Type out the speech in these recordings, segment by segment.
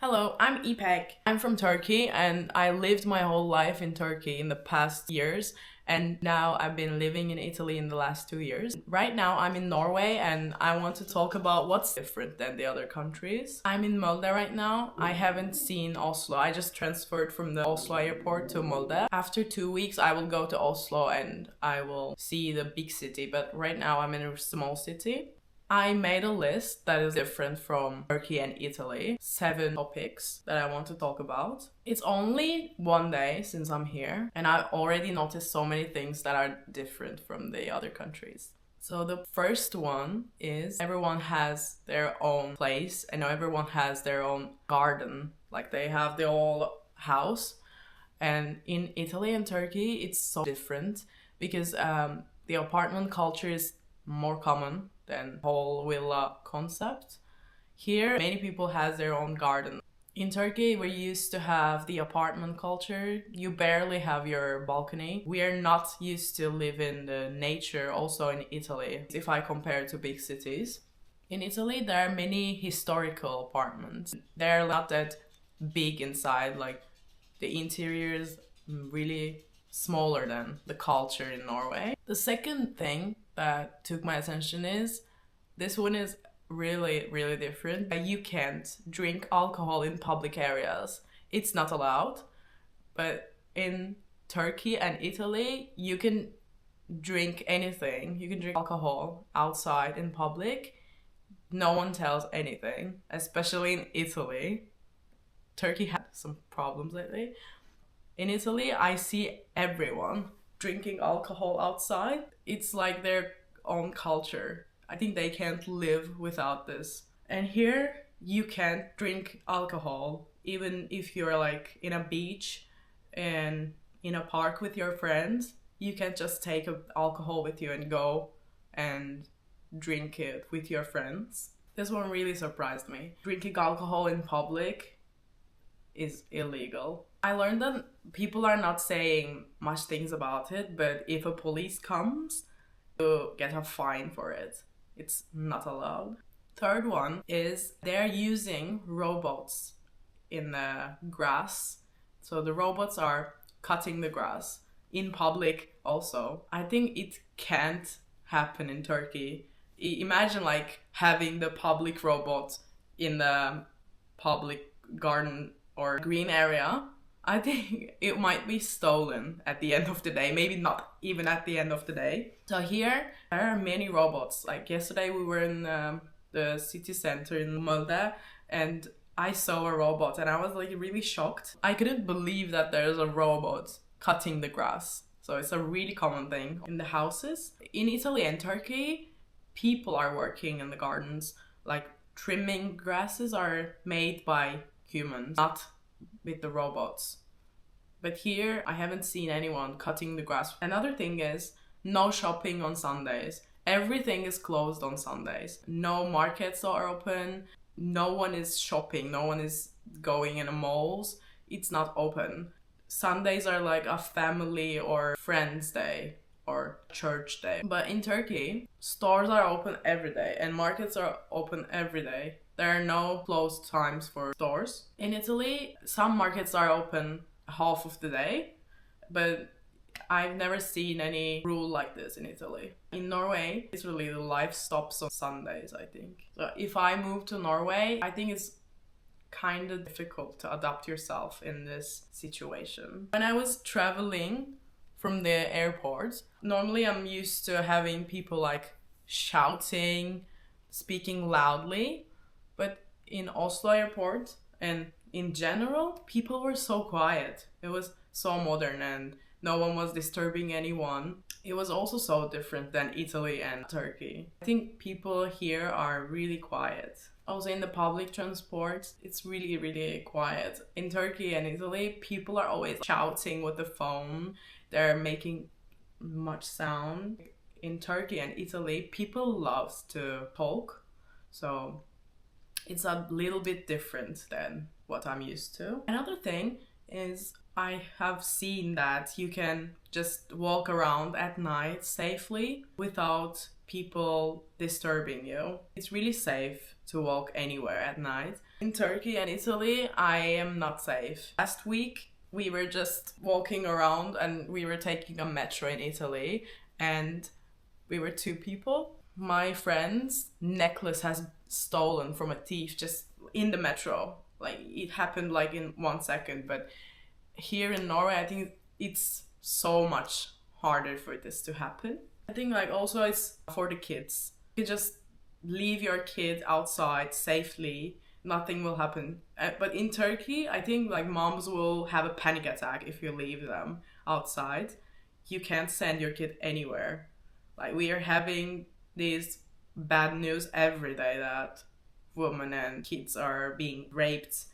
Hello, I'm Ipek. I'm from Turkey and I lived my whole life in Turkey in the past years, and now I've been living in Italy in the last 2 years. Right now I'm in Norway and I want to talk about what's different than the other countries. I'm in Molde right now. I haven't seen Oslo. I just transferred from the Oslo airport to Molde. After 2 weeks I will go to Oslo and I will see the big city, but right now I'm in a small city. I made a list that is different from Turkey and Italy. 7 topics that I want to talk about. It's only one day since I'm here, and I've already noticed so many things that are different from the other countries. So the first one is everyone has their own place and everyone has their own garden. Like they have their own house. And in Italy and Turkey, it's so different because the apartment culture is more common than whole villa concept. Here, many people has their own garden. In Turkey, we used to have the apartment culture. You barely have your balcony. We are not used to live in the nature also in Italy, if I compare to big cities. In Italy, there are many historical apartments. They're not that big inside, like the interior is really smaller than the culture in Norway. The second thing that took my attention is this one is really different. You can't drink alcohol in public areas. It's not allowed. But in Turkey and Italy, you can drink anything. You can drink alcohol outside in public. No one tells anything, especially in Italy. Turkey had some problems lately. In Italy, I see everyone drinking alcohol outside. It's like their own culture. I think they can't live without this. And here, you can't drink alcohol, even if you're like in a beach and in a park with your friends. You can't just take alcohol with you and go and drink it with your friends. This one really surprised me. Drinking alcohol in public is illegal. I learned that people are not saying much things about it, but if a police comes, you get a fine for it. It's not allowed. Third one is they're using robots in the grass. So the robots are cutting the grass in public also. I think it can't happen in Turkey. Imagine like having the public robot in the public garden or green area. I think it might be stolen at the end of the day, maybe not even at the end of the day. So here, there are many robots. Like yesterday we were in the city center in Molde and I saw a robot and I was like really shocked. I couldn't believe that there's a robot cutting the grass. So it's a really common thing in the houses. In Italy and Turkey, people are working in the gardens. Like trimming grasses are made by humans, not with the robots. But here I haven't seen anyone cutting the grass. Another thing is no shopping on Sundays. Everything is closed on Sundays. No markets are open. No one is shopping. No one is going in the malls. It's not open. Sundays are like a family or friends day or church day. But in Turkey, stores are open every day and markets are open every day. There are no closed times for stores. In Italy, some markets are open half of the day, but I've never seen any rule like this in Italy. In Norway, it's really the life stops on Sundays, I think. So if I move to Norway, I think it's kind of difficult to adapt yourself in this situation. When I was traveling from the airport, normally I'm used to having people like shouting, speaking loudly. But in Oslo airport and in general, people were so quiet. It was so modern and no one was disturbing anyone. It was also so different than Italy and Turkey. I think people here are really quiet. Also in the public transport, it's really quiet. In Turkey and Italy, people are always shouting with the phone. They're making much sound. In Turkey and Italy, people love to talk. So it's a little bit different than what I'm used to. Another thing is I have seen that you can just walk around at night safely without people disturbing you. It's really safe to walk anywhere at night. In Turkey and Italy, I am not safe. Last week, we were just walking around and we were taking a metro in Italy, and we were 2 people. My friend's necklace has stolen from a thief just in the metro. Like, it happened like in 1 second, but here in Norway, I think it's so much harder for this to happen. I think like also it's for the kids. You just leave your kid outside safely, nothing will happen. But in Turkey, I think like moms will have a panic attack if you leave them outside. You can't send your kid anywhere. Like, we are having these bad news every day that women and kids are being raped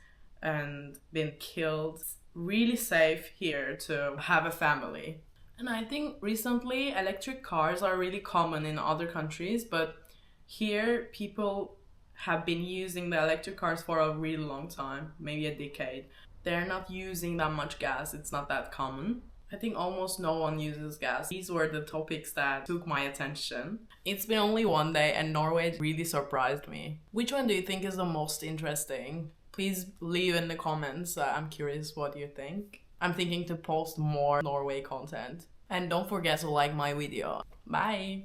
and being killed. It's really safe here to have a family. And I think recently electric cars are really common in other countries, but here people have been using the electric cars for a really long time, maybe a decade. They're not using that much gas, it's not that common. I think almost no one uses gas. These were the topics that took my attention. It's been only 1 day and Norway really surprised me. Which one do you think is the most interesting? Please leave in the comments. I'm curious what you think. I'm thinking to post more Norway content. And don't forget to like my video. Bye!